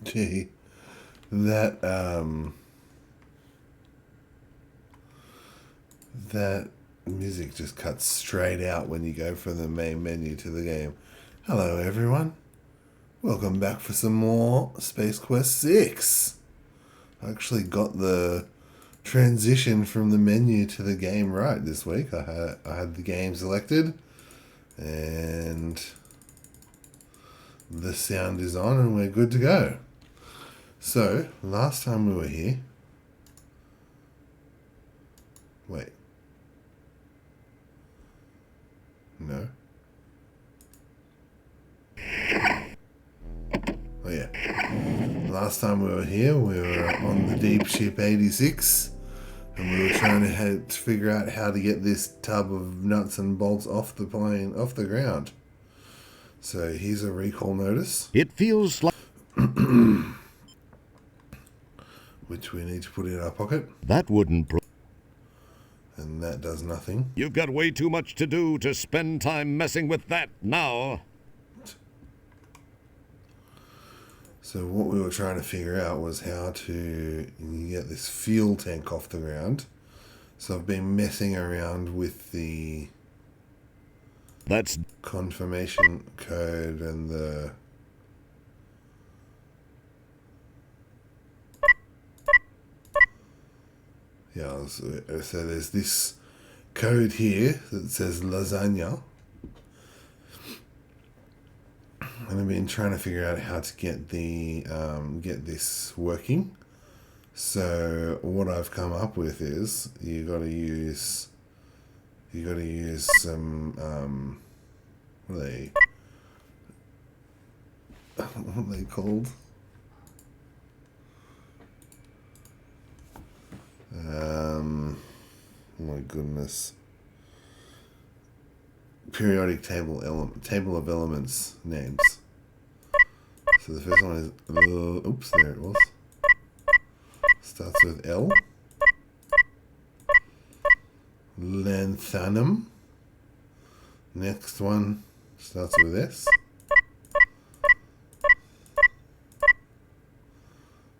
Gee, that that music just cuts straight out when you go from the main menu to the game. Hello, everyone. Welcome back for some more Space Quest 6. I actually got the transition from the menu to the game right this week. I had the game selected, and the sound is on, and we're good to go. So, last time we were here... Wait. No. Oh yeah. Last time we were here, we were on the Deep Ship 86, and we were trying to figure out how to get this tub of nuts and bolts off the plane, off the ground. So here's a recall notice. It feels like... which we need to put in our pocket. That wouldn't... And that does nothing. You've got way too much to do to spend time messing with that now. So what we were trying to figure out was how to get this fuel tank off the ground. So I've been messing around with the... That's... confirmation code and the... Yeah, so there's this code here that says lasagna. And I've been trying to figure out how to get the get this working. So what I've come up with is you got to use some what are they called? Oh my goodness. Periodic table of elements names. So the first one is oops, there it was. Starts with L. Lanthanum. Next one starts with S.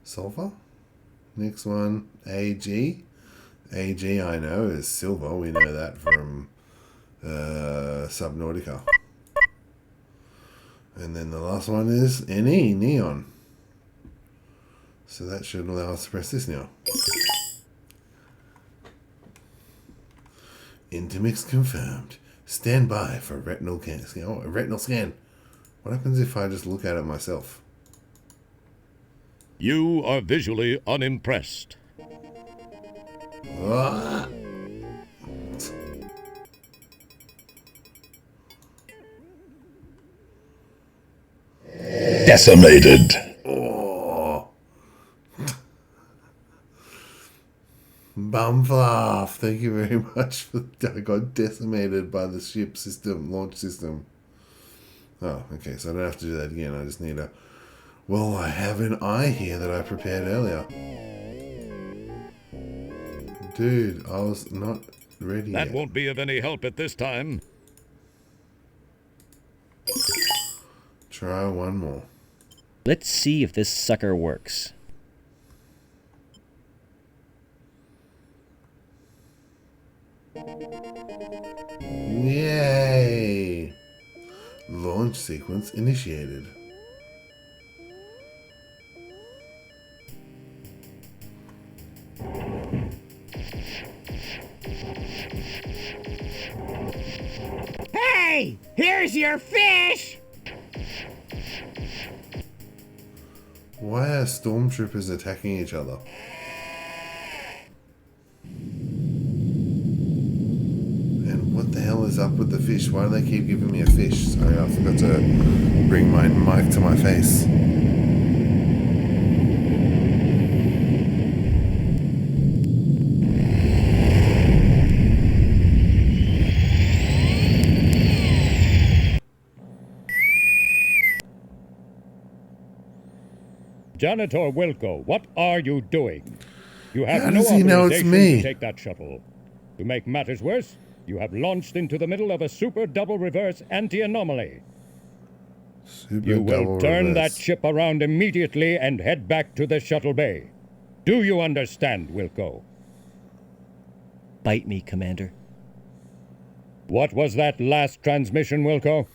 Sulfur. Next one, AG. AG, I know, is silver. We know that from Subnautica. And then the last one is NE, neon. So that should allow us to press this now. Intermix confirmed. Stand by for retinal scan. Oh, a retinal scan. What happens if I just look at it myself? You are visually unimpressed. Ah! Decimated. Oh. Bumfluff, thank you very much. I got decimated by the ship system, launch system. Oh, okay, so I don't have to do that again. I just need a... Well, I have an eye here that I prepared earlier. Dude, I was not ready That yet. won't be of any help at this time. Try one more. Let's see if this sucker works. Yay! Launch sequence initiated. Hey, here's your fish! Why are stormtroopers attacking each other? And what the hell is up with the fish? Why do they keep giving me a fish? Sorry, I forgot to bring my mic to my face. Janitor Wilco, what are you doing? You have How no does he know it's authorization me? to take that shuttle. To make matters worse, you have launched into the middle of a super double reverse anti-anomaly. Super You will double turn reverse. that ship around immediately and head back to the shuttle bay. Do you understand, Wilco? Bite me, Commander. What was that last transmission, Wilco?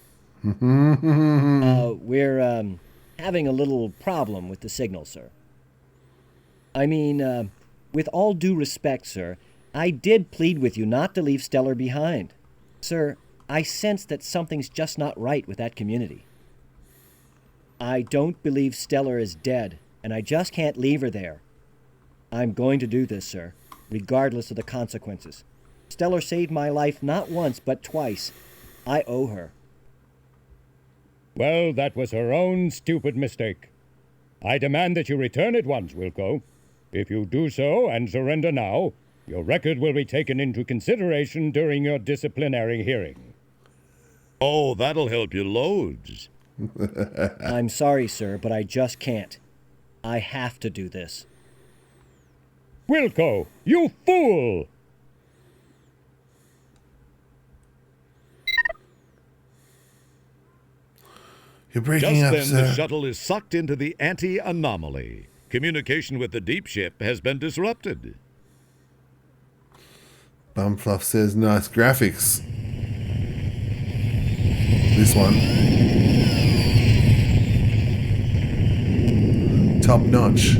We're having a little problem with the signal, sir. I mean, with all due respect, sir, I did plead with you not to leave Stellar behind. Sir, I sense that something's just not right with that community. I don't believe Stellar is dead, and I just can't leave her there. I'm going to do this, sir, regardless of the consequences. Stellar saved my life not once, but twice. I owe her. Well, that was her own stupid mistake. I demand that you return at once, Wilco. If you do so and surrender now, your record will be taken into consideration during your disciplinary hearing. Oh, that'll help you loads. I'm sorry, sir, but I just can't. I have to do this. Wilco, you fool! You're breaking Just up, then, sir. the shuttle is sucked into the anti-anomaly. Communication with the deep ship has been disrupted. Bumfluff says nice graphics. This one. Top notch.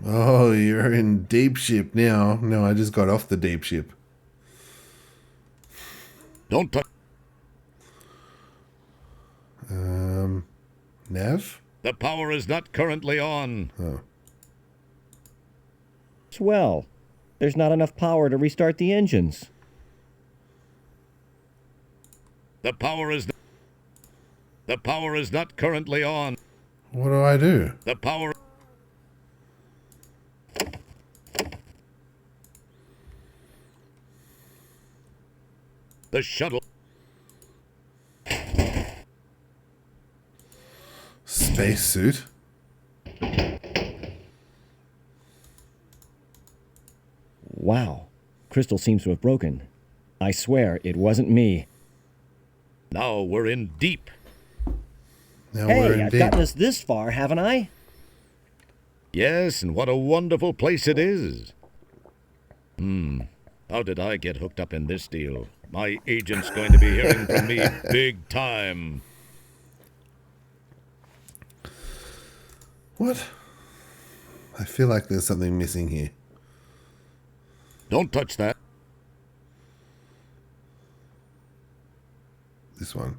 Oh, you're in deep ship now. No, I just got off the deep ship. Don't touch. Nav? The power is not currently on. Swell. There's not enough power to restart the engines. The power is not currently on. What do I do? The power. The shuttle. Spacesuit? Wow. Crystal seems to have broken. I swear it wasn't me. Now we're in deep. Now we're Hey, in I've deep. gotten us this far, haven't I? Yes, and what a wonderful place it is. How did I get hooked up in this deal? My agent's going to be hearing from me big time. What? I feel like there's something missing here. Don't touch that. This one.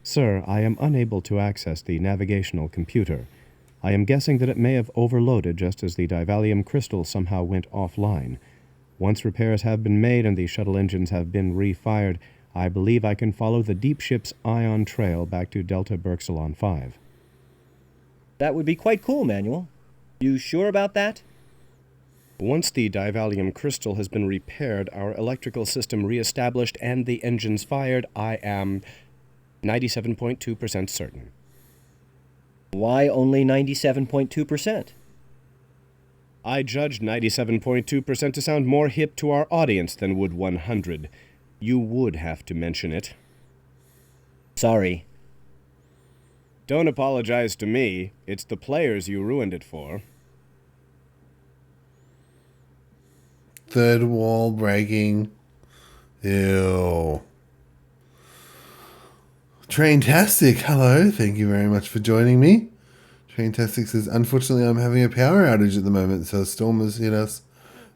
Sir, I am unable to access the navigational computer. I am guessing that it may have overloaded just as the divalium crystal somehow went offline. Once repairs have been made and the shuttle engines have been refired, I believe I can follow the deep ship's ion trail back to Delta Berxalon 5. That would be quite cool, Manuel. You sure about that? Once the divalium crystal has been repaired, our electrical system reestablished, and the engines fired, I am 97.2% certain. Why only 97.2%? I judged 97.2% to sound more hip to our audience than would 100. You would have to mention it. Sorry. Don't apologize to me. It's the players you ruined it for. Third wall breaking. Ew. Traintastic, hello. Thank you very much for joining me. Traintastic says, unfortunately, I'm having a power outage at the moment, so a storm has hit us.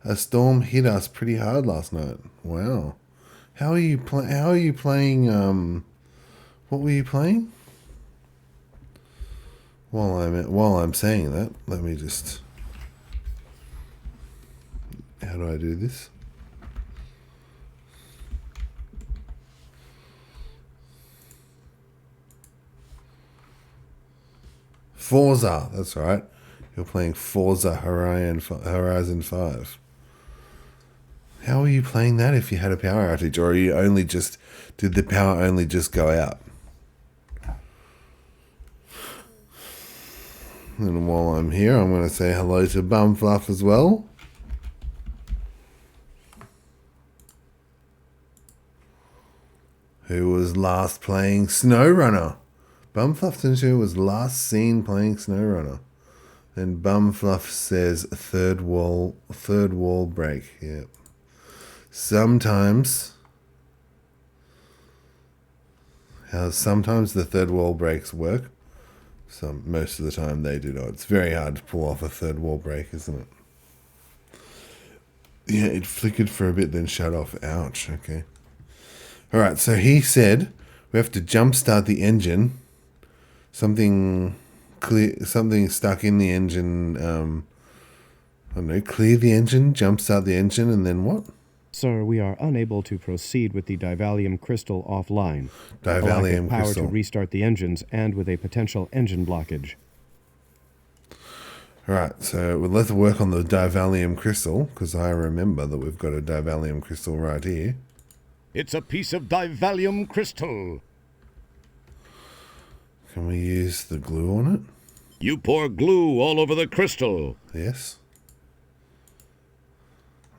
A storm hit us pretty hard last night. Wow. How are you playing? What were you playing? While I'm saying that, let me just. How do I do this? Forza, that's right. You're playing Forza Horizon 5. How are you playing that if you had a power outage, or did the power only just go out? And while I'm here, I'm going to say hello to Bumfluff as well. Who was last playing SnowRunner. Bumfluff was last seen playing SnowRunner. And Bumfluff says third wall break. Yep. Sometimes the third wall breaks work. Most of the time they do not. It's very hard to pull off a third wall break, isn't it? Yeah, it flickered for a bit, then shut off. Ouch. Okay. All right. So he said we have to jumpstart the engine. Something stuck in the engine. I don't know. Clear the engine, jumpstart the engine, and then what? Sir, we are unable to proceed with the divalium crystal offline. Divalium power crystal. to restart the engines, and with a potential engine blockage. All right, so let's work on the divalium crystal, because I remember that we've got a divalium crystal right here. It's a piece of divalium crystal. Can we use the glue on it? You pour glue all over the crystal. Yes.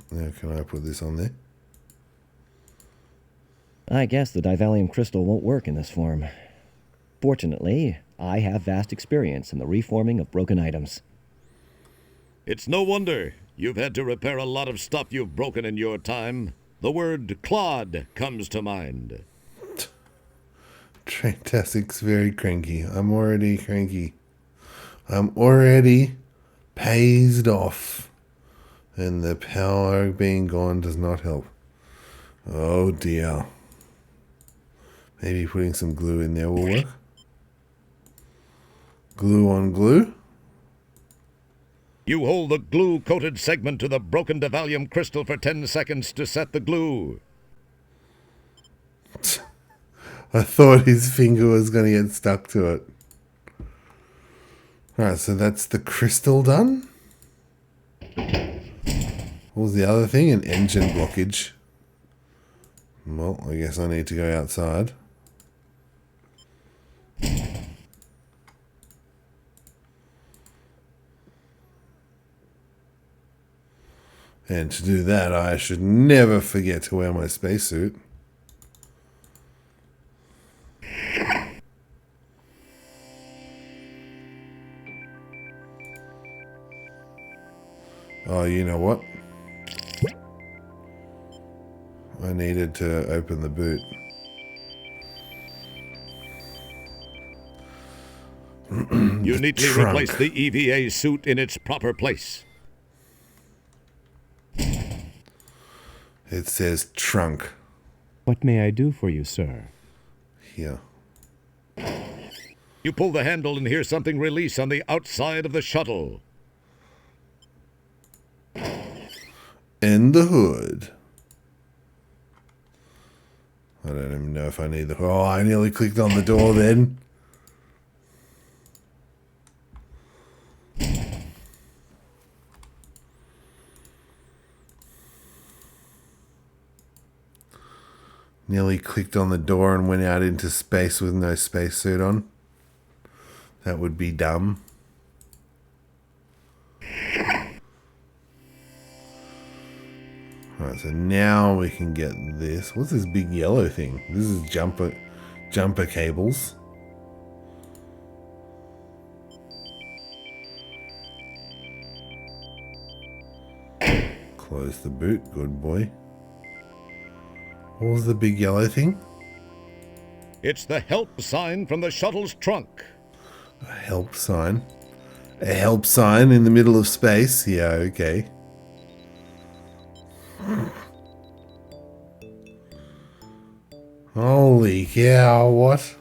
Now, can I put this on there? I guess the divalium crystal won't work in this form. Fortunately, I have vast experience in the reforming of broken items. It's no wonder you've had to repair a lot of stuff you've broken in your time. The word clod comes to mind. Fantastic's very cranky. I'm already cranky. I'm already pazed off. And the power being gone does not help. Oh dear. Maybe putting some glue in there will work. Glue on glue. You hold the glue-coated segment to the broken divalium crystal for 10 seconds to set the glue. I thought his finger was going to get stuck to it. Alright, so that's the crystal done. What was the other thing? An engine blockage. Well, I guess I need to go outside. And to do that, I should never forget to wear my spacesuit. Oh, you know what? I needed to open the boot. You neatly trunk. replace the EVA suit in its proper place. It says trunk What may I do for you, sir? here. You pull the handle and hear something release on the outside of the shuttle. In the hood. I don't even know if I need the... Oh, I nearly clicked on the door then. Nearly clicked on the door and went out into space with no spacesuit on. That would be dumb. Alright, so now we can get this. What's this big yellow thing? This is jumper cables. Close the boot, good boy. What was the big yellow thing? It's the help sign from the shuttle's trunk. A help sign. A help sign in the middle of space? Yeah, okay. Holy cow, what?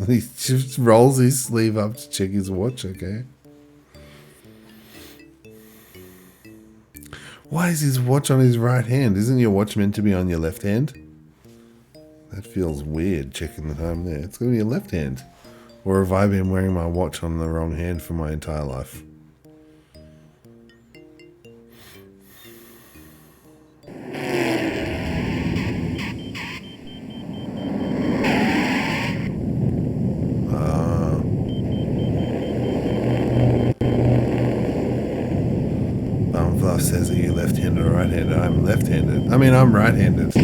He just rolls his sleeve up to check his watch, okay. Why is his watch on his right hand? Isn't your watch meant to be on your left hand? That feels weird, checking the time there. It's going to be your left hand. Or have I been wearing my watch on the wrong hand for my entire life? Bumfluff says, are you left-handed or right-handed? I'm left-handed. I mean, I'm right-handed.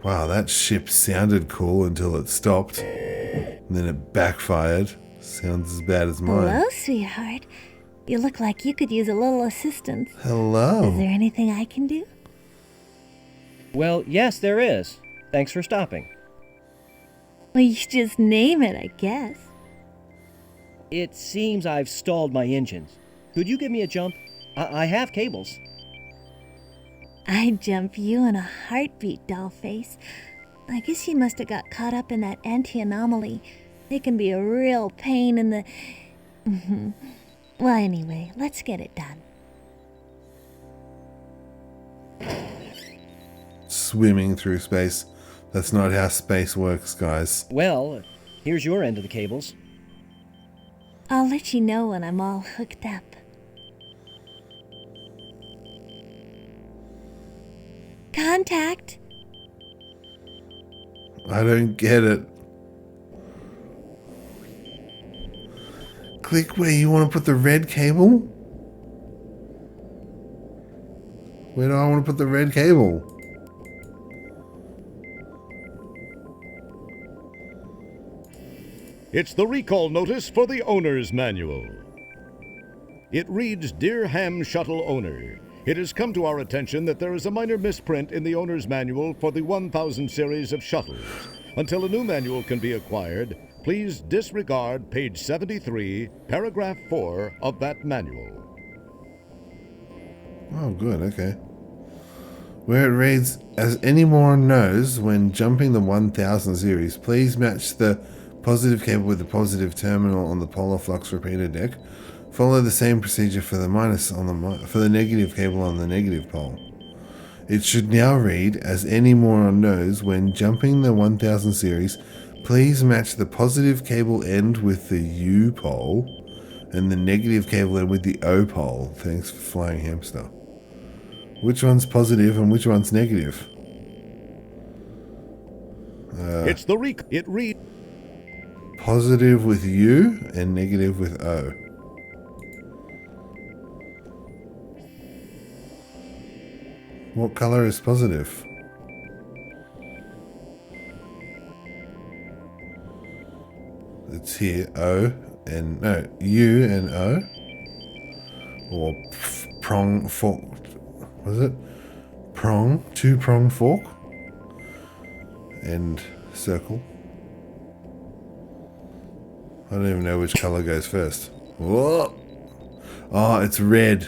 Wow, that ship sounded cool until it stopped. And then it backfired. Sounds as bad as mine. Hello, sweetheart. You look like you could use a little assistance. Hello. Is there anything I can do? Well, yes, there is. Thanks for stopping. Well, you just name it, I guess. It seems I've stalled my engines. Could you give me a jump? I have cables. I'd jump you in a heartbeat, dollface. I guess you must have got caught up in that anti-anomaly. They can be a real pain in the... Well, anyway, let's get it done. Swimming through space. That's not how space works, guys. Well, here's your end of the cables. I'll let you know when I'm all hooked up. Contact! I don't get it. Click where you want to put the red cable? Where do I want to put the red cable? It's the recall notice for the owner's manual. It reads, Dear Ham Shuttle Owner, it has come to our attention that there is a minor misprint in the owner's manual for the 1000 series of shuttles. Until a new manual can be acquired, please disregard page 73, paragraph 4 of that manual. Oh, good, okay. Where it reads, as any moron knows, when jumping the 1000 series, please match the positive cable with the positive terminal on the polar flux repeater deck. Follow the same procedure for the for the negative cable on the negative pole. It should now read, as any moron knows, when jumping the 1000 series, please match the positive cable end with the U pole and the negative cable end with the O pole. Thanks for Flying Hamster. Which one's positive and which one's negative? It's the it reads. Positive with U and negative with O. What color is positive? It's here, O and no, U and O, or prong fork. Was it prong? 2-prong fork and circle. I don't even know which color goes first. Whoa! Oh, it's red.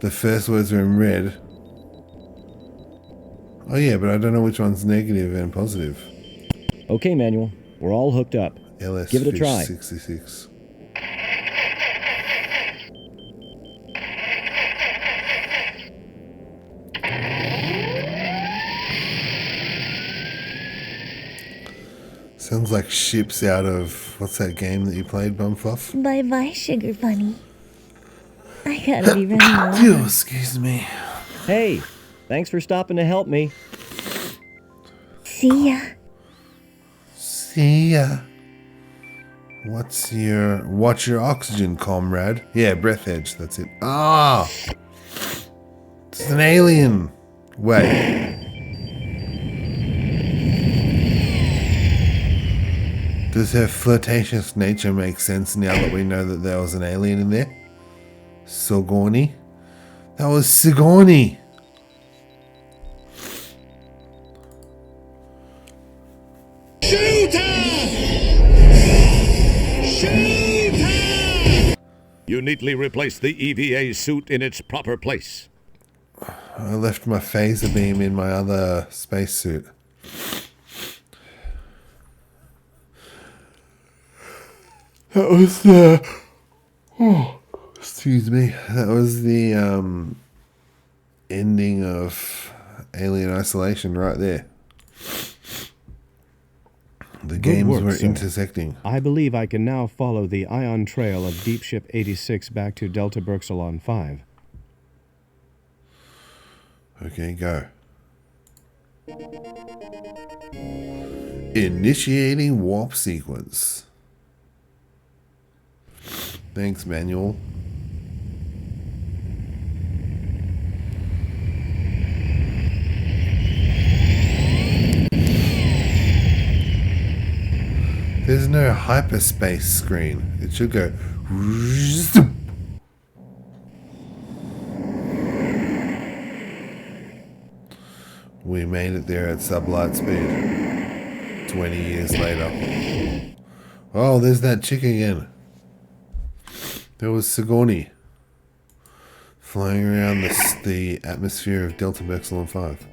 The first words are in red. Oh yeah, but I don't know which one's negative and positive. Okay, manual. We're all hooked up. LS Give it a Fish try. 66. Sounds like ships out of, what's that game that you played, Bumfluff? Bye-bye, Sugar Bunny. I gotta be running Oh, along. excuse me. Hey, thanks for stopping to help me. See ya. See ya. What's your oxygen, comrade? Yeah, breath edge, that's it. Ah! It's an alien. Wait. Does her flirtatious nature make sense now that we know that there was an alien in there? Sigourney? That was Sigourney! You neatly replace the EVA suit in its proper place. I left my phaser beam in my other spacesuit. That was the... Oh, excuse me. That was the ending of Alien Isolation right there. The Good games work, were sir. intersecting. I believe I can now follow the ion trail of Deep Ship 86 back to Delta Berxalon 5. Okay, go. Initiating warp sequence. Thanks, manual. There's no hyperspace screen. It should go. We made it there at sublight speed. 20 years later. Oh, there's that chick again. There was Sigourney flying around the atmosphere of Delta Berxalon 5.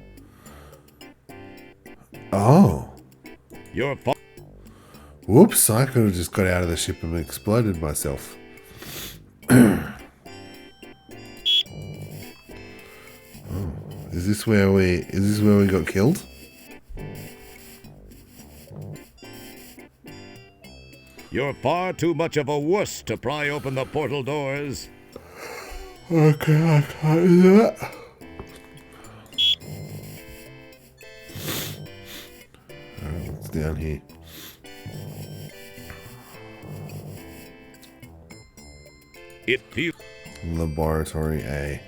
Oh. Your fa- Whoops, I could have just got out of the ship and exploded myself. Is this where we got killed? You're far too much of a wuss to pry open the portal doors. Okay, I can't do that. Alright, what's down here? It feels... Laboratory A.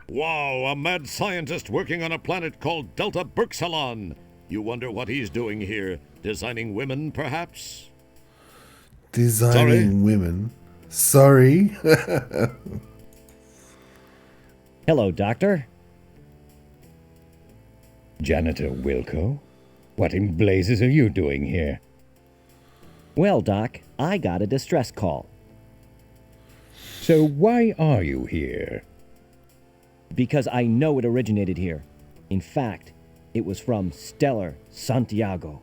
Wow, a mad scientist working on a planet called Delta Berxalon. You wonder what he's doing here? Designing women, perhaps? Designing Sorry? women. Sorry. Hello, Doctor. Janitor Wilco? What in blazes are you doing here? Well, Doc, I got a distress call. So why are you here? Because I know it originated here. In fact, it was from Stellar Santiago.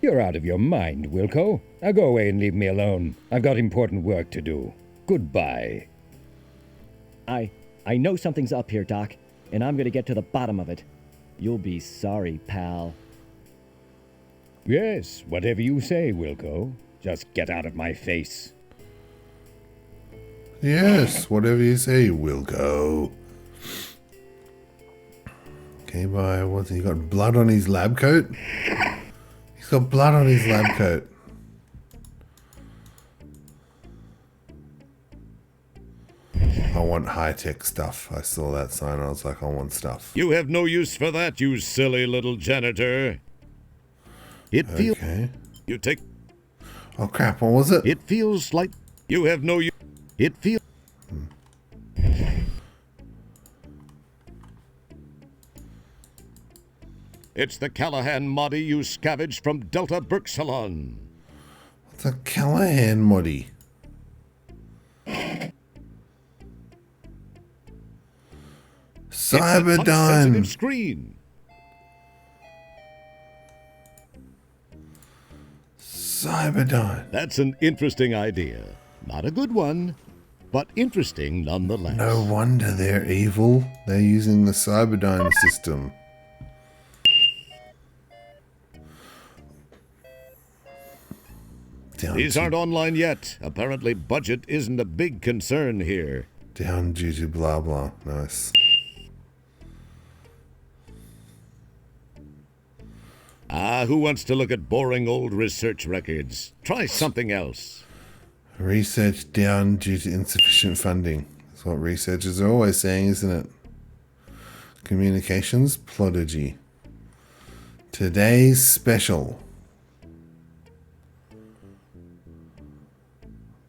You're out of your mind, Wilco. Now go away and leave me alone. I've got important work to do. Goodbye. I know something's up here, Doc, and I'm gonna get to the bottom of it. You'll be sorry, pal. Yes, whatever you say, Wilco. Just get out of my face. Yes, whatever you say, we'll go. Okay, bye. What's he got? Blood on his lab coat? He's got blood on his lab coat. I want high-tech stuff. I saw that sign. I was like, I want stuff. You have no use for that, you silly little janitor. It feels... Okay. You take... Oh crap! What was it? It feels like... You have no use... It feels... It's the Callahan Modi you scavenged from Delta Berxalon. It's a Callahan Moddy. It's a touch-sensitive Cyberdyne. screen. Cyberdyne. That's an interesting idea. Not a good one, but interesting nonetheless. No wonder they're evil. They're using the Cyberdyne system. These aren't online yet. Apparently budget isn't a big concern here. Down due to blah blah. Nice. Ah, who wants to look at boring old research records? Try something else. Research down due to insufficient funding. That's what researchers are always saying, isn't it? Communications Prodigy. Today's special.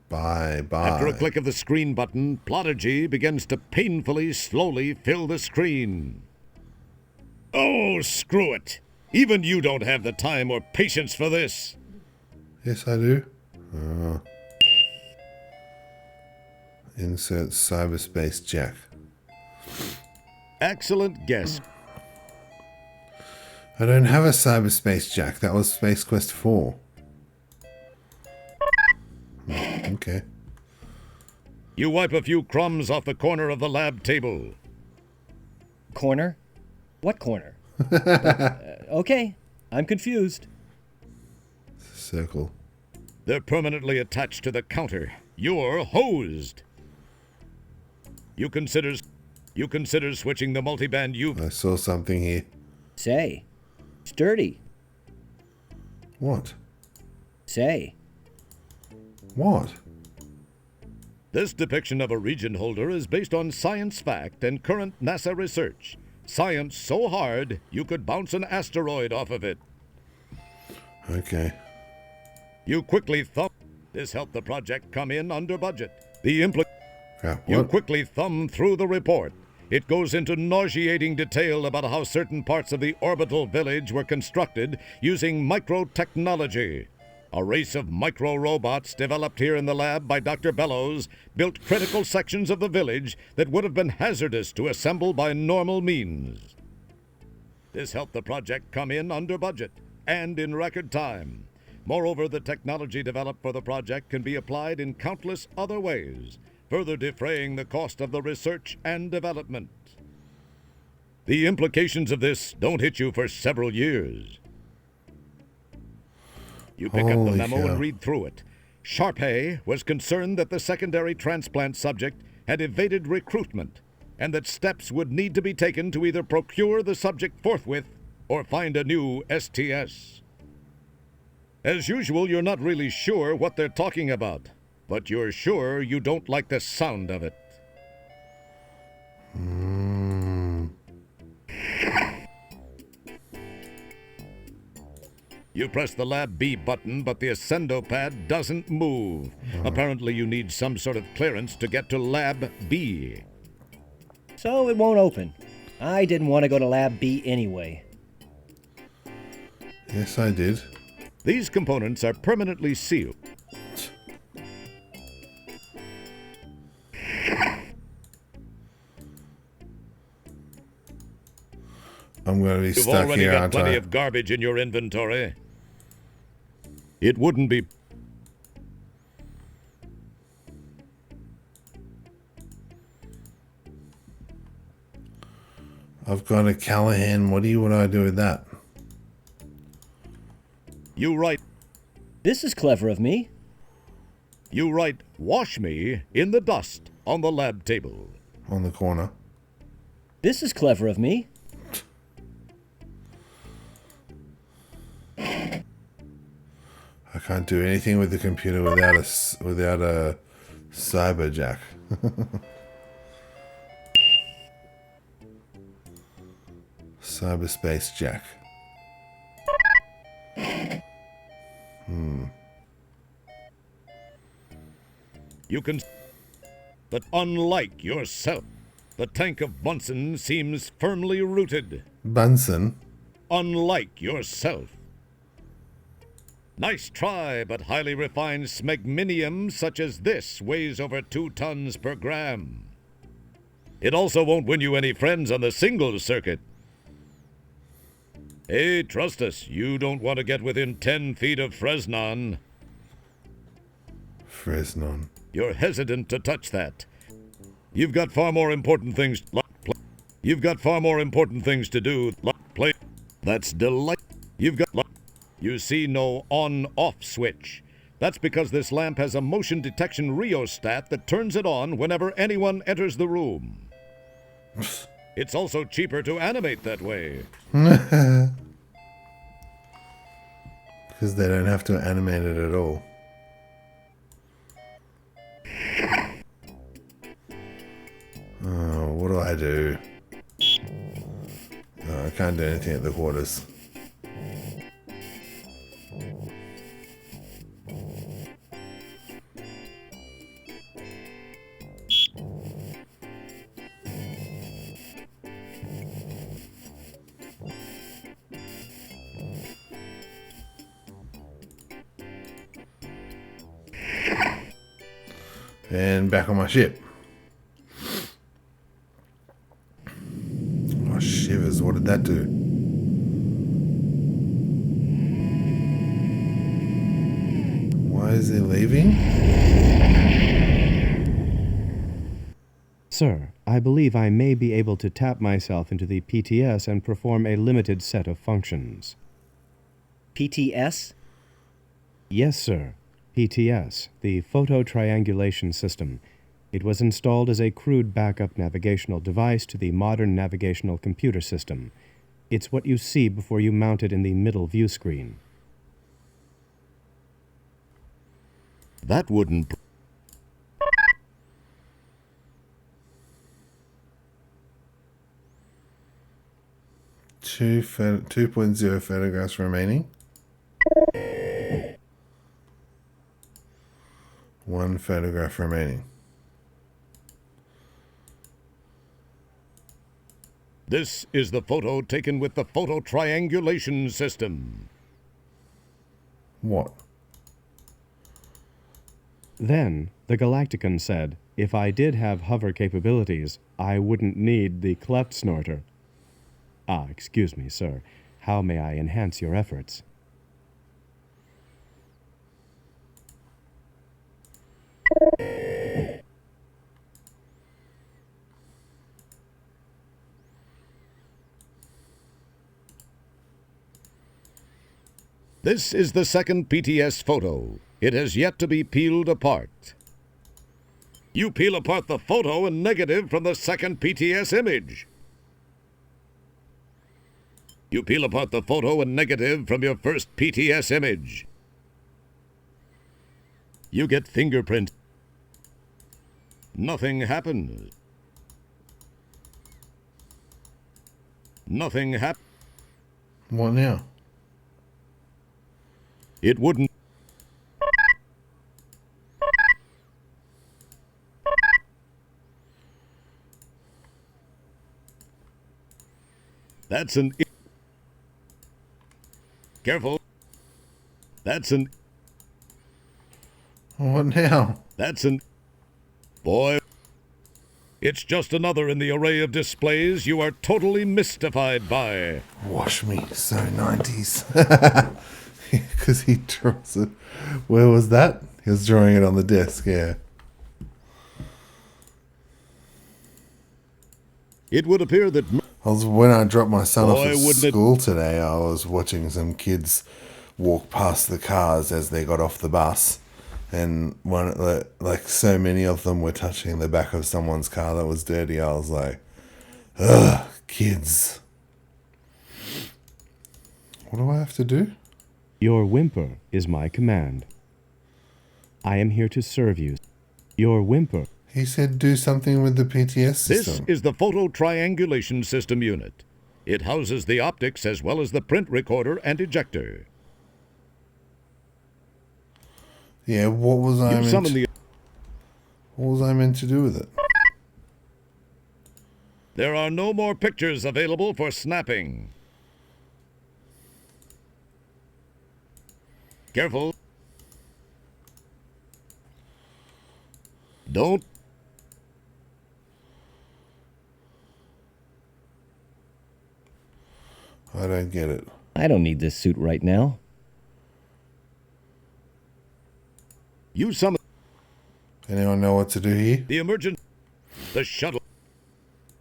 Bye bye. After a click of the screen button, Prodigy begins to painfully, slowly fill the screen. Oh, screw it. Even you don't have the time or patience for this. Yes, I do. Insert cyberspace jack. Excellent guess. I don't have a cyberspace jack. That was Space Quest 4. Okay. You wipe a few crumbs off the corner of the lab table. Corner? What corner? Okay, I'm confused. Circle. They're permanently attached to the counter. You're hosed. You consider switching the multiband I saw something here. Say. Sturdy. What? Say. What? This depiction of a region holder is based on science fact and current NASA research. Science so hard, you could bounce an asteroid off of it. Okay. You quickly thumb. This helped the project come in under budget. Crap, You what? quickly thumb through the report. It goes into nauseating detail about how certain parts of the orbital village were constructed using microtechnology. A race of micro-robots developed here in the lab by Dr. Bellows built critical sections of the village that would have been hazardous to assemble by normal means. This helped the project come in under budget and in record time. Moreover, the technology developed for the project can be applied in countless other ways, further defraying the cost of the research and development. The implications of this don't hit you for several years. You pick up the Holy memo cow. and read through it. Sharpay was concerned that the secondary transplant subject had evaded recruitment and that steps would need to be taken to either procure the subject forthwith or find a new STS. As usual, you're not really sure what they're talking about, but you're sure you don't like the sound of it. You press the Lab B button, but the Ascendo pad doesn't move. Apparently you need some sort of clearance to get to Lab B. So it won't open. I didn't want to go to Lab B anyway. Yes, I did. These components are permanently sealed. I'm going to be You've stuck already here, got aren't plenty I? of garbage in your inventory. It wouldn't be... I've got a Callahan. What do I do with that? You write... This is clever of me. You write, "Wash me" in the dust on the lab table. On the corner. This is clever of me. I can't do anything with the computer without a cyberjack. Cyberspace jack. You can... But unlike yourself, the tank of Bunsen seems firmly rooted. Bunsen. Unlike yourself. Nice try, but highly refined smegminium such as this weighs over 2 tons per gram. It also won't win you any friends on the singles circuit. Hey, trust us, you don't want to get within 10 feet of Fresnon. Fresnon. You're hesitant to touch that. You've got far more important things. You've got far more important things to do. Play. That's delight. You see no on-off switch. That's because this lamp has a motion detection rheostat that turns it on whenever anyone enters the room. It's also cheaper to animate that way. Because they don't have to animate it at all. Oh, what do I do? Oh, I can't do anything at the quarters. And back on my ship. Oh, shivers. What did that do? Why is he leaving? Sir, I believe I may be able to tap myself into the PTS and perform a limited set of functions. PTS? Yes, sir. PTS, the Photo Triangulation System. It was installed as a crude backup navigational device to the modern navigational computer system. It's what you see before you mount it in the middle view screen. That wouldn't. Two 2.0 photographs remaining. One photograph remaining. This is the photo taken with the photo triangulation system. What? Then, the Galacticon said, if I did have hover capabilities, I wouldn't need the cleft snorter. Ah, excuse me, sir. How may I enhance your efforts? This is the second PTS photo. It has yet to be peeled apart. You peel apart the photo and negative from the second PTS image. You peel apart the photo and negative from your first PTS image. You get fingerprint. Nothing happens. Nothing happens. What now? It wouldn't. That's an. Careful. That's an. What now? That's an. Boy. It's just another in the array of displays you are totally mystified by. Wash me, so 90s. Because he draws it. Where was that? He was drawing it on the desk, yeah. It would appear that. When I dropped my son off Boy, at wouldn't it- school today, I was watching some kids walk past the cars as they got off the bus. And like so many of them were touching the back of someone's car that was dirty. I was like, ugh, kids. What do I have to do? Your whimper is my command. I am here to serve you. Your whimper. He said do something with the PTS This system. is the photo triangulation system unit. It houses the optics as well as the print recorder and ejector. Yeah, what was I You summon the. what was I meant to do with it? There are no more pictures available for snapping. Careful. Don't. I don't get it. I don't need this suit right now. You summon Anyone know what to do here? the emergent. The shuttle.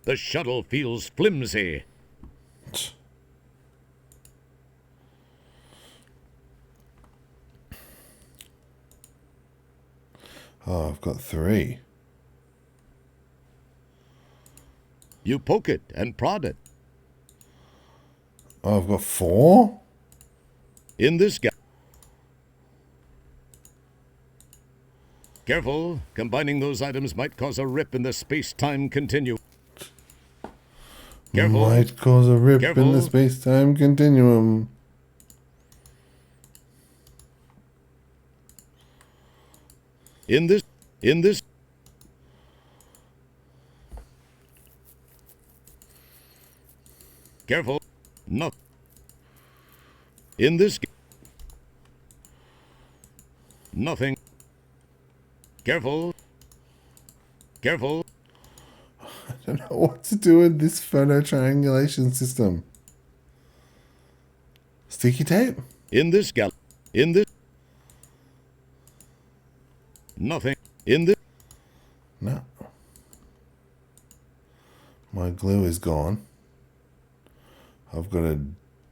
The shuttle feels flimsy. Oh, I've got 3. You poke it and prod it. Oh, I've got 4? In this gap. Careful, combining those items might cause a rip in the space-time continuum. Careful. Might cause a rip in Careful. the space-time continuum. In this. Careful. No. In this. Nothing. Careful. Careful. I don't know what to do with this photo triangulation system. Sticky tape? In this gal. In this. Nothing. In this. No. My glue is gone. I've got a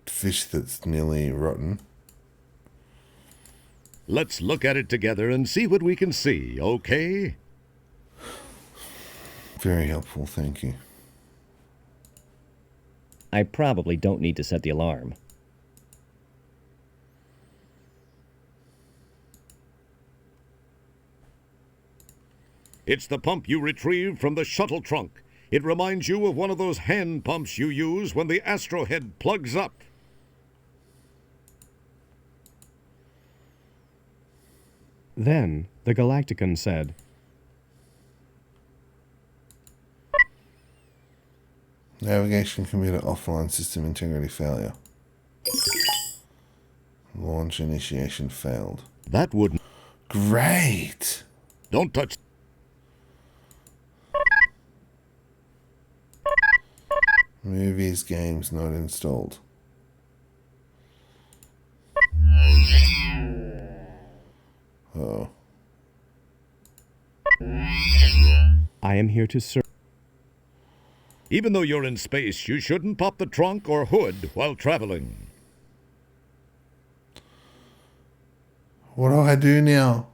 fish that's nearly rotten. Let's look at it together and see what we can see, okay? Very helpful, thank you. I probably don't need to set the alarm. It's the pump you retrieved from the shuttle trunk. It reminds you of one of those hand pumps you use when the astrohead plugs up. Then the Galactican said, Navigation computer offline, system integrity failure. Launch initiation failed. That wouldn't... Great! Don't touch... Movies, games not installed. Oh. I am here to serve. Even though you're in space, you shouldn't pop the trunk or hood while traveling. What do I do now?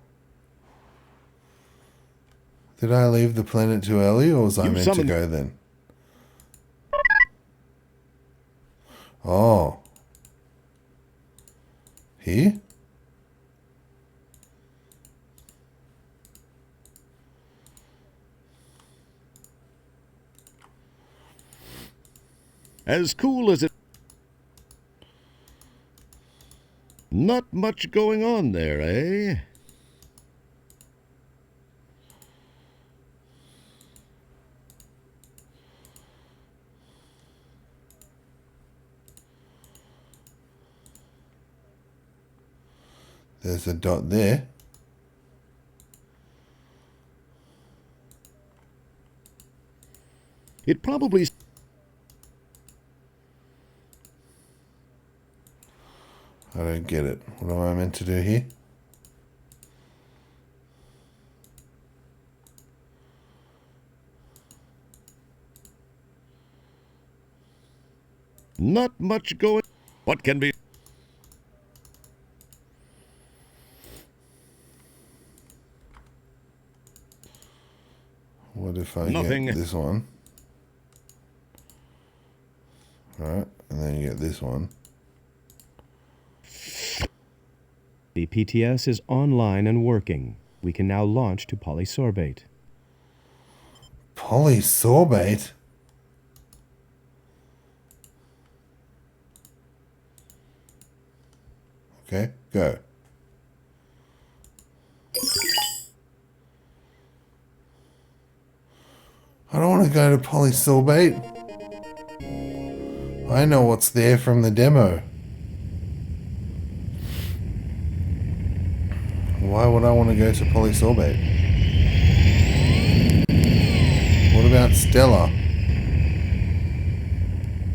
Did I leave the planet too early, or was I meant to go then? Oh. Here? As cool as it... Not much going on there, eh? There's a dot there. It probably... I don't get it. What am I meant to do here? Not much going... What can be... What if I Nothing. get this one? Right, and then you get this one. The PTS is online and working. We can now launch to polysorbate. Polysorbate? Okay, go. I don't want to go to polysorbate. I know what's there from the demo. Why would I want to go to polysorbate? What about Stella?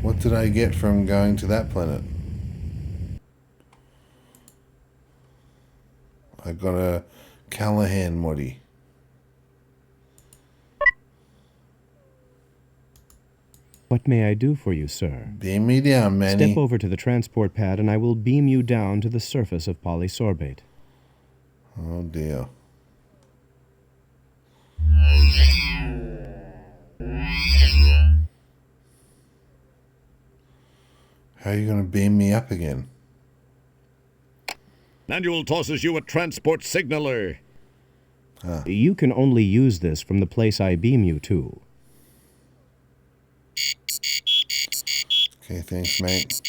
What did I get from going to that planet? I got a Callahan moddy. What may I do for you, sir? Beam me down, Manny. Step over to the transport pad and I will beam you down to the surface of polysorbate. Oh dear. How are you going to beam me up again? Manual tosses you a transport signaler. You can only use this from the place I beam you to. Okay, thanks, mate.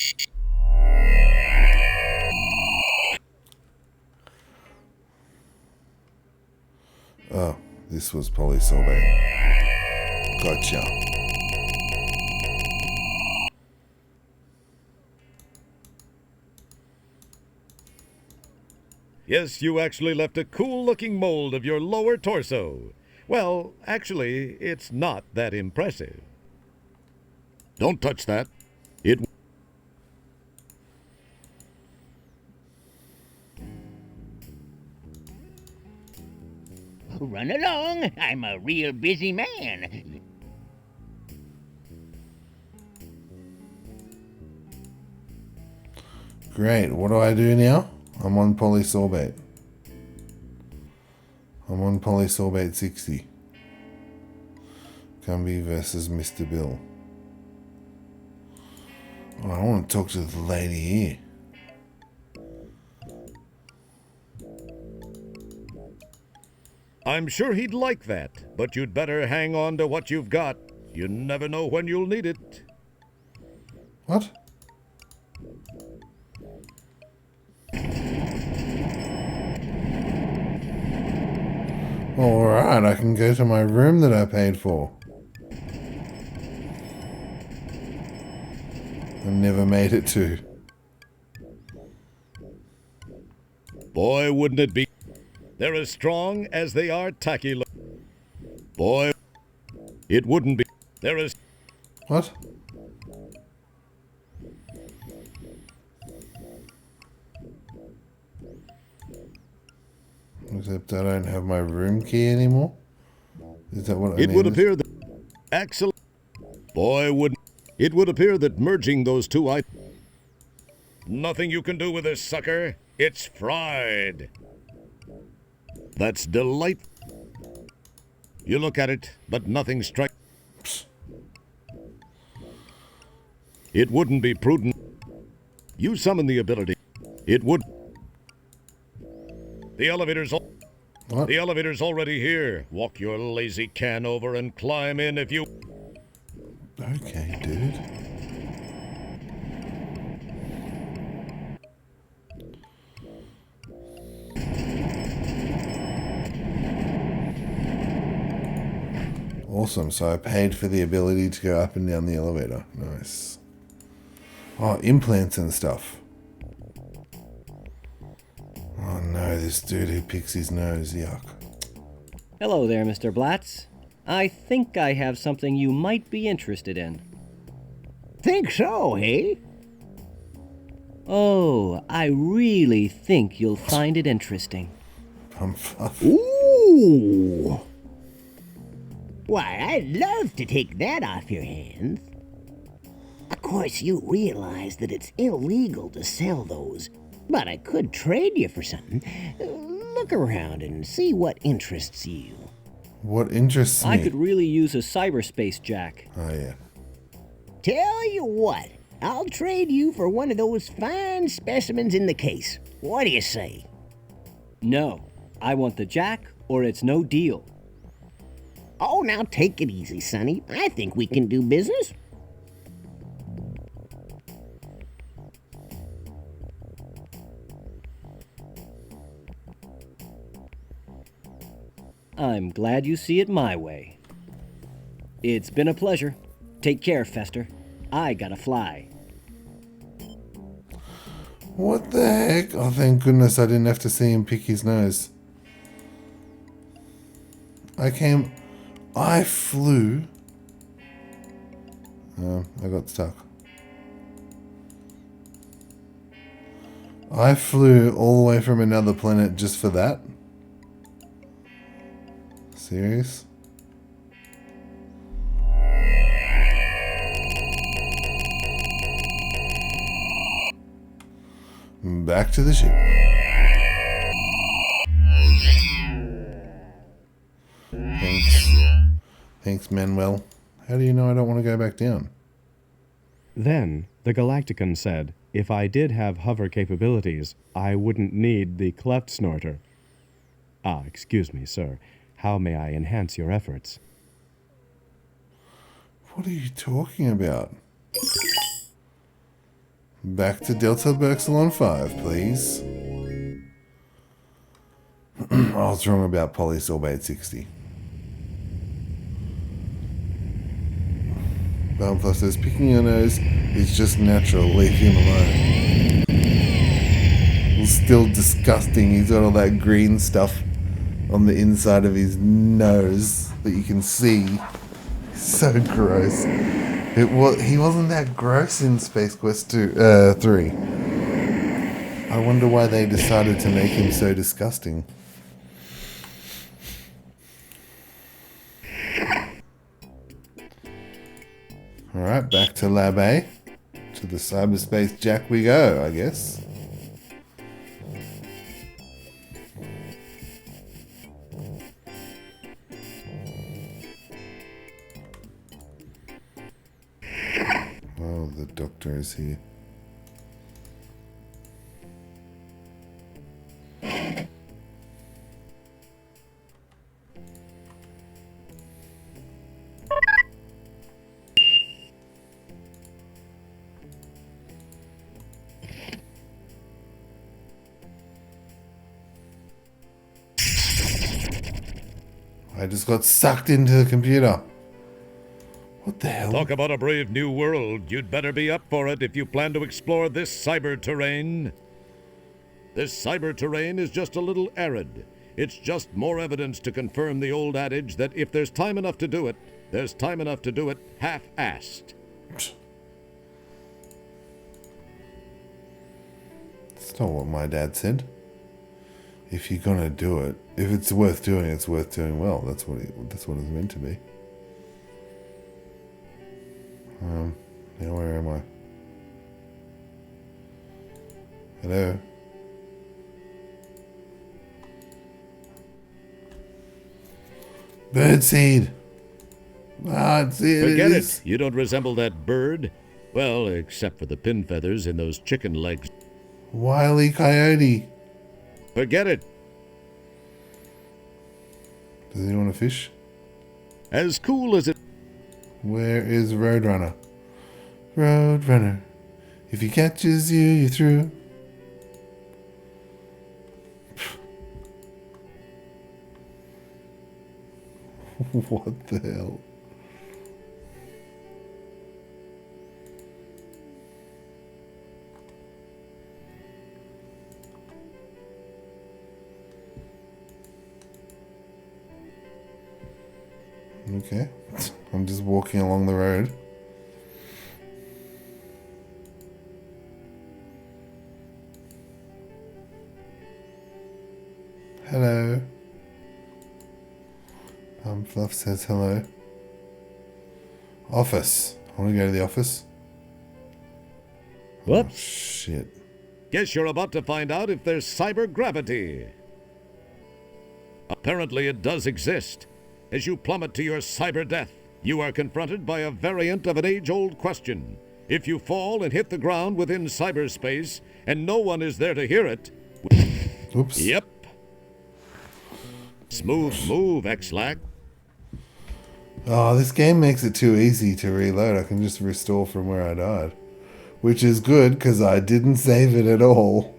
Oh, this was polysorbate. Gotcha. Yes, you actually left a cool-looking mold of your lower torso. Well, actually, it's not that impressive. Don't touch that. It... Run along. I'm a real busy man. Great. What do I do now? I'm on polysorbate. I'm on Polysorbate 60. Gumby versus Mr. Bill. Oh, I want to talk to the lady here. I'm sure he'd like that, but you'd better hang on to what you've got. You never know when you'll need it. What? Alright, I can go to my room that I paid for. I never made it to. Boy, wouldn't it be... They're as strong as they are tacky. Boy, it wouldn't be... They're as... What? Except I don't have my room key anymore? Is that what I It would needed? appear that... Excellent. Boy, wouldn't... It would appear that merging those two items... Nothing you can do with this sucker. It's fried. That's delightful. You look at it, but nothing strikes. It wouldn't be prudent. You summon the ability. It would. The elevator's What? The elevator's already here. Walk your lazy can over and climb in if you... Okay, dude. Awesome, so I paid for the ability to go up and down the elevator. Nice. Oh, implants and stuff. Oh no, this dude who picks his nose, yuck. Hello there, Mr. Blatz. I think I have something you might be interested in. Think so, hey? Oh, I really think you'll find it interesting. Pumpfuff. Ooh! Why, I'd love to take that off your hands. Of course, you realize that it's illegal to sell those, but I could trade you for something. Look around and see what interests you. What interests me? I could really use a cyberspace jack. Oh yeah. Tell you what, I'll trade you for one of those fine specimens in the case. What do you say? No, I want the jack or it's no deal. Oh, now take it easy, Sonny. I think we can do business. I'm glad you see it my way. It's been a pleasure. Take care, Fester. I gotta fly. What the heck? Oh, thank goodness I didn't have to see him pick his nose. I flew. I got stuck. I flew all the way from another planet just for that? Serious? Back to the ship. Thanks, Manuel. How do you know I don't want to go back down? Then the Galactican said, if I did have hover capabilities, I wouldn't need the cleft snorter. Ah, excuse me, sir. How may I enhance your efforts? What are you talking about? Back to Delta Berxalon 5, please. I was wrong about Polysorbate 60. Bumfluff says, picking your nose is just natural, leave him alone. It's still disgusting, he's got all that green stuff on the inside of his nose that you can see. So gross. He wasn't that gross in Space Quest 3. I wonder why they decided to make him so disgusting. Alright, back to Lab A. To the cyberspace jack we go, I guess. Oh, the doctor is here. I just got sucked into the computer. What the hell? Talk about a brave new world. You'd better be up for it if you plan to explore this cyber terrain. This cyber terrain is just a little arid. It's just more evidence to confirm the old adage that if there's time enough to do it, there's time enough to do it half-assed. That's not what my dad said. If you're gonna do it, if it's worth doing, it's worth doing well. That's what it's meant to be. Now where am I? Hello? Birdseed! Ah, it's it. Forget is. it. You don't resemble that bird. Well, except for the pin feathers in those chicken legs. Wile E. Coyote. Forget it. Does anyone want to fish? As cool as it... Where is Roadrunner? Roadrunner. If he catches you, you're through. What the hell? Okay. I'm just walking along the road. Hello. Fluff says hello. Office. I want to go to the office. Oh, Whoops. shit. Guess you're about to find out if there's cyber gravity. Apparently it does exist. As you plummet to your cyber death, you are confronted by a variant of an age-old question. If you fall and hit the ground within cyberspace, and no one is there to hear it... Oops. Yep. Smooth move, X-Lack. Oh, this game makes it too easy to reload. I can just restore from where I died. Which is good, because I didn't save it at all.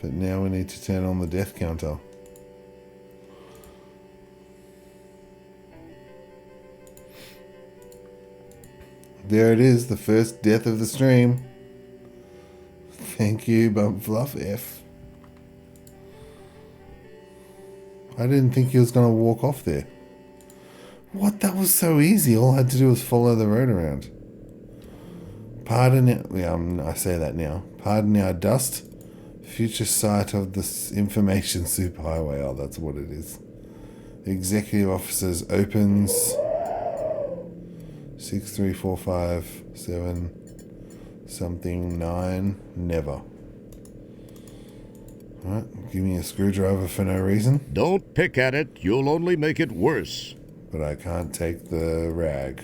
But now we need to turn on the death counter. There it is, the first death of the stream. Thank you, Bump Fluff F. I didn't think he was going to walk off there. What? That was so easy. All I had to do was follow the road around. Pardon it. Yeah, I say that now. Pardon our dust. Future site of this information superhighway. Oh, that's what it is. Executive officers opens 63457 something 9 never. Alright, give me a screwdriver for no reason. Don't pick at it. You'll only make it worse. But I can't take the rag.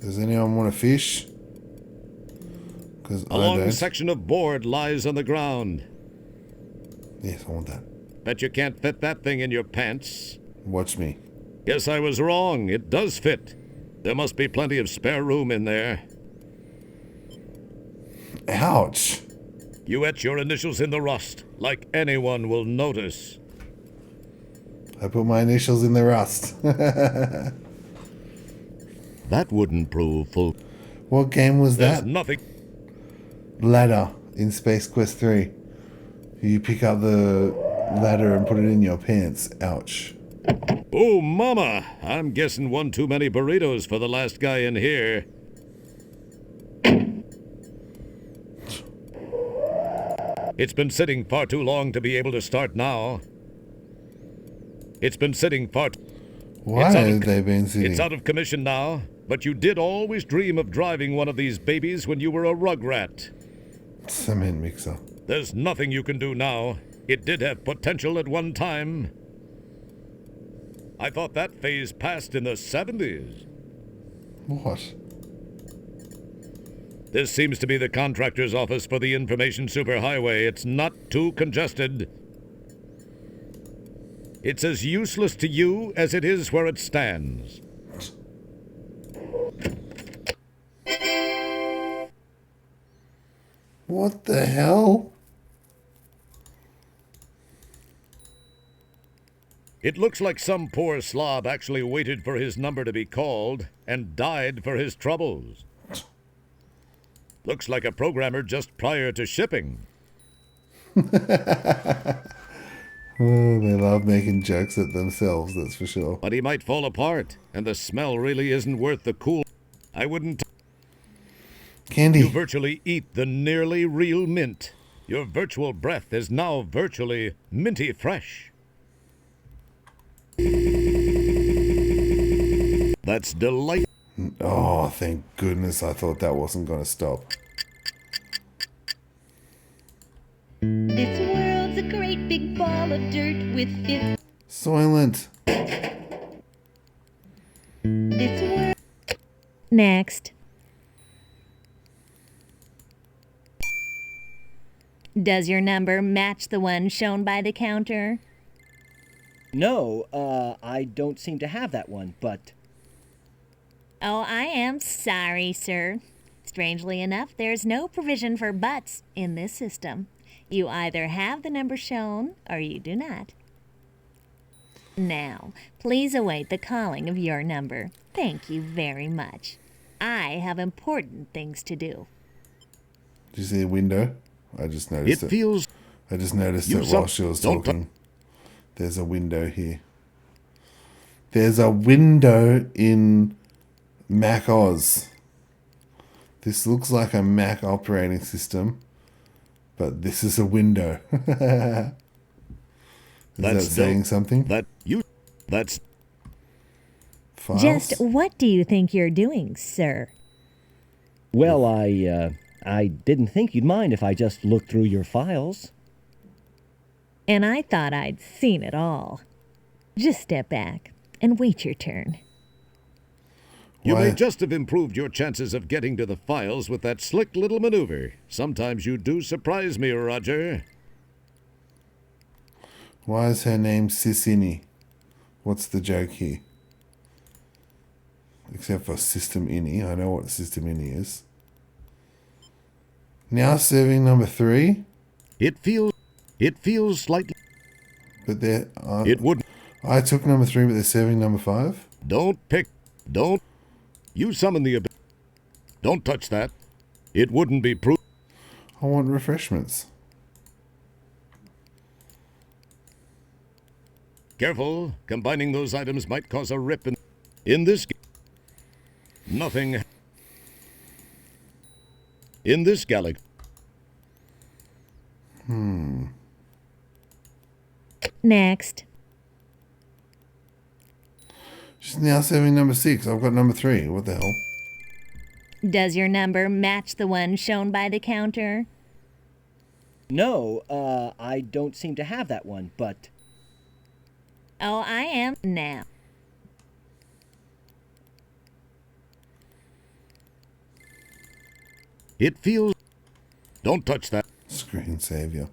Does anyone want to fish? Because A I long don't. section of board lies on the ground. Yes, I want that. Bet you can't fit that thing in your pants. Watch me. Guess I was wrong. It does fit. There must be plenty of spare room in there. Ouch! You etch your initials in the rust, like anyone will notice. I put my initials in the rust. That wouldn't prove full. What game was There's that? nothing. Ladder in Space Quest 3. You pick up the ladder and put it in your pants. Ouch. Oh, mama! I'm guessing one too many burritos for the last guy in here. It's been sitting far too long to be able to start now. It's been sitting far... Why It's out of- have they been sitting? It's out of commission now, but you did always dream of driving one of these babies when you were a rugrat. Cement mixer. There's nothing you can do now. It did have potential at one time. I thought that phase passed in the 70s. What? This seems to be the contractor's office for the information superhighway. It's not too congested. It's as useless to you as it is where it stands. What the hell? It looks like some poor slob actually waited for his number to be called and died for his troubles. Looks like a programmer just prior to shipping. Oh, they love making jokes at themselves, that's for sure. But he might fall apart, and the smell really isn't worth the cool. I wouldn't. Candy. You virtually eat the nearly real mint. Your virtual breath is now virtually minty fresh. That's delightful. Oh, thank goodness I thought that wasn't going to stop. This world's a great big ball of dirt with 50. Soylent. This world. Next. Does your number match the one shown by the counter? No, I don't seem to have that one, but... Oh, I am sorry, sir. Strangely enough, there's no provision for buts in this system. You either have the number shown or you do not. Now, please await the calling of your number. Thank you very much. I have important things to do. Did you see a window? I just noticed it. feels. I just noticed You it some- while she was don't talking. There's a window here. There's a window in Mac OS. This looks like a Mac operating system, but this is a window. Is that That's saying something? That's. Files? Just what do you think you're doing, sir? Well, I didn't think you'd mind if I just looked through your files. And I thought I'd seen it all. Just step back and wait your turn. You Why- may just have improved your chances of getting to the files with that slick little maneuver. Sometimes you do surprise me, Roger. Why is her name Sissini? What's the joke here? Except for System Ini. I know what System Ini is. Now serving number 3, It feels slightly. but they're... It wouldn't. I took number 3, but they're serving number 5? Don't. You summon the. Don't touch that. It wouldn't be proof. I want refreshments. Careful. Combining those items might cause a rip in this. Nothing. In this galaxy. Next. She's now serving number 6. I've got number 3. What the hell? Does your number match the one shown by the counter? No, I don't seem to have that one, but... Oh, I am now. It feels. Don't touch that. Screen savior.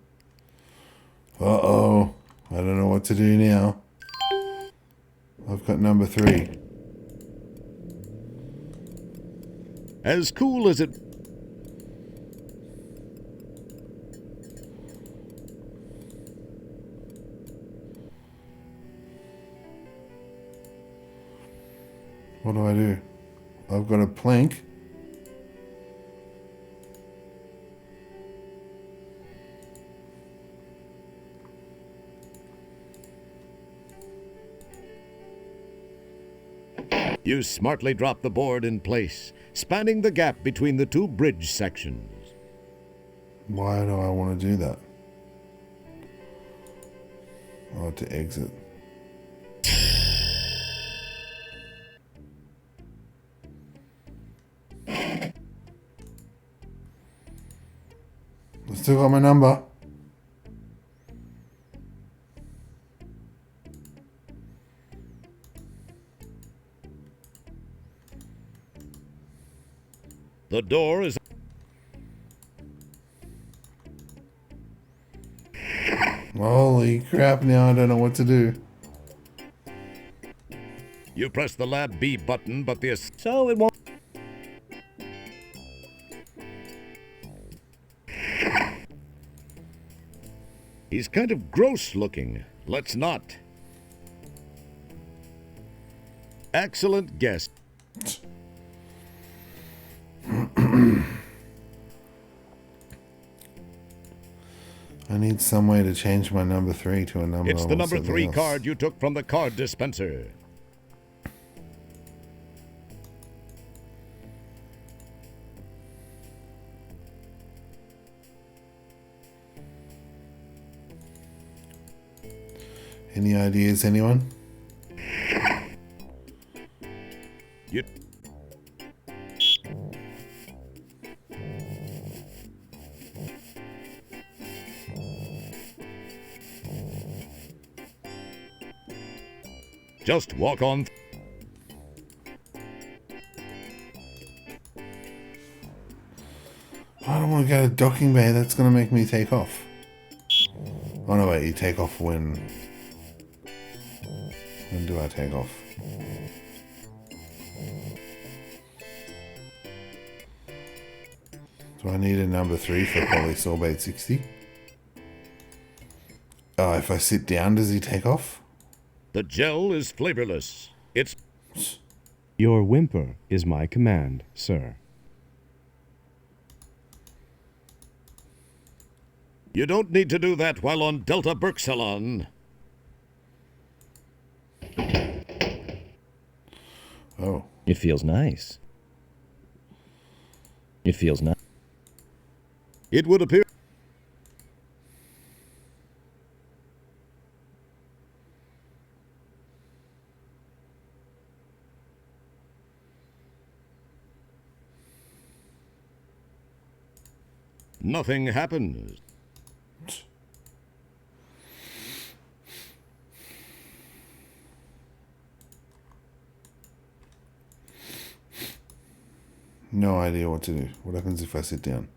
Uh-oh. I don't know what to do now. I've got number 3. As cool as it. What do I do? I've got a plank. You smartly drop the board in place, spanning the gap between the two bridge sections. Why do I want to do that? Oh, to exit. I still got my number. The door is... Holy crap, now I don't know what to do. You press the lab B button, but the... So it won't. He's kind of gross looking. Let's not. Excellent guess. I need some way to change my number 3 to a number. It's the number something 3 else. card you took from the card dispenser. Any ideas, anyone? You... Just walk on. I don't want to go to docking bay. That's going to make me take off. Oh no, wait. You take off when... When do I take off? Do I need a number 3 for Polysorbate 60? Oh, if I sit down, does he take off? The gel is flavorless. It's... Your whimper is my command, sir. You don't need to do that while on Delta Berksalon. Oh. It feels nice. It feels nice. It would appear... Nothing happens. No idea what to do. What happens if I sit down?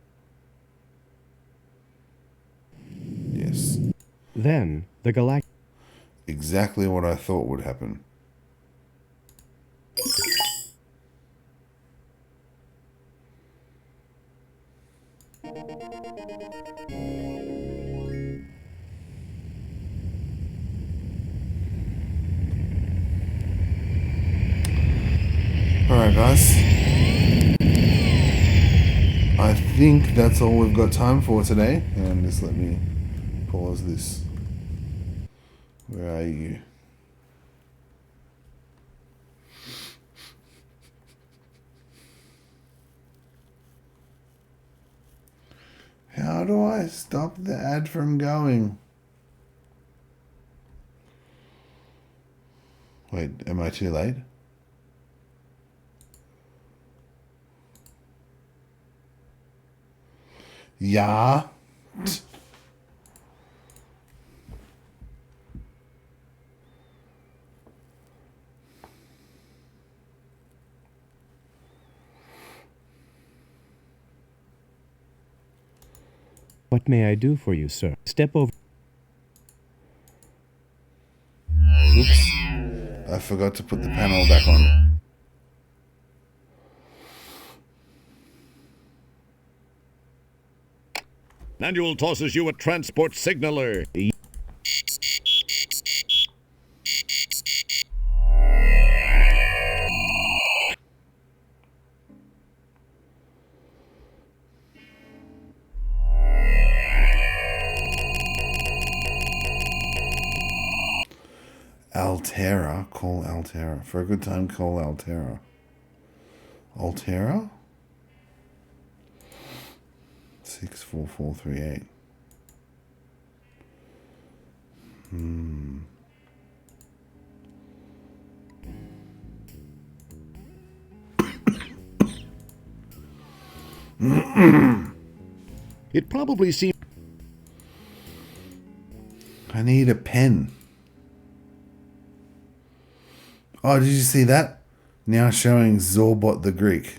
Yes. Then the galactic... Exactly what I thought would happen. Alright guys, I think that's all we've got time for today, and just let me pause this. Where are you? How do I stop the ad from going? Wait, am I too late? Yeah. What may I do for you, sir? Step over... Oops. I forgot to put the panel back on. Manual tosses you a transport signaler. Altera? Call Altera. For a good time, call Altera. Altera? 64438. It probably seems... I need a pen. Oh, did you see that? Now showing Zorbot the Greek.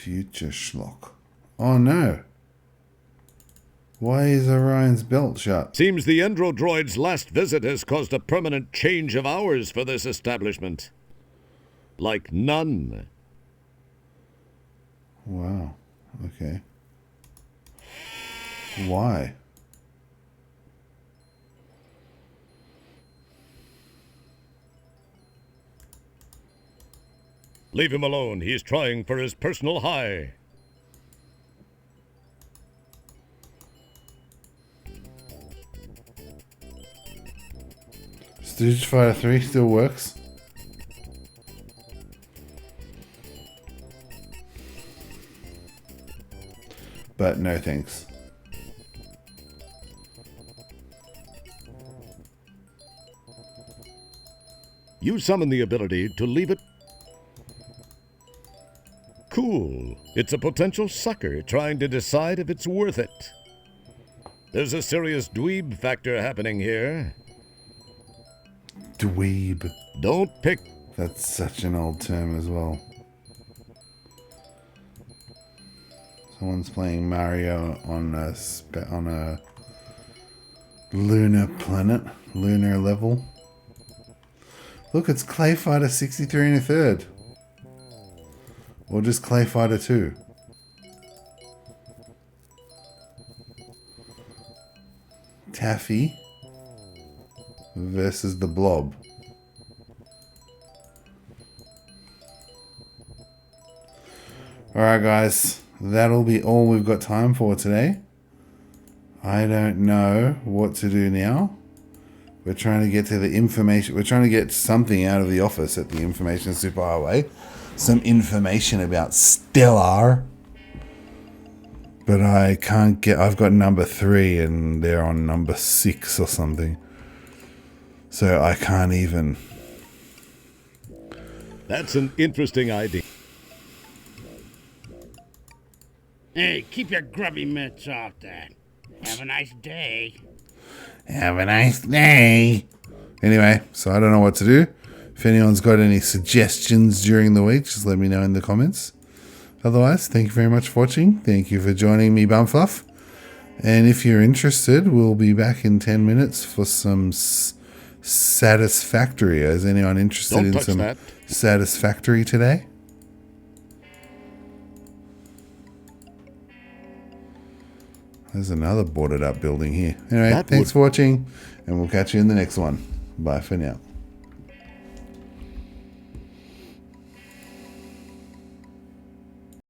Future schlock. Oh no. Why is Orion's belt shut? Seems the Endrodroid's last visit has caused a permanent change of hours for this establishment. Like none. Wow. Okay. Why? Leave him alone. He's trying for his personal high. Street Fighter 3 still works. But no thanks. You summon the ability to leave it. Cool. It's a potential sucker trying to decide if it's worth it. There's a serious dweeb factor happening here. Dweeb. Don't pick. That's such an old term as well. Someone's playing Mario on a lunar planet, lunar level. Look, it's Clay Fighter 63 and a third. Or just Clay Fighter 2. Taffy versus the Blob. Alright guys, that'll be all we've got time for today. I don't know what to do now. We're trying to get to the information. We're trying to get something out of the office at the Information Superhighway. Some information about Stellar. But I can't get... I've got number 3 and they're on number 6 or something. So I can't even... That's an interesting idea. Hey, keep your grubby mitts off that. Have a nice day. Have a nice day. Anyway, so I don't know what to do. If anyone's got any suggestions during the week, just let me know in the comments. Otherwise, thank you very much for watching. Thank you for joining me, Bumfluff. And if you're interested, we'll be back in 10 minutes for some Satisfactory. Is anyone interested in some Satisfactory today? There's another boarded up building here. Anyway, thanks for watching, and we'll catch you in the next one. Bye for now.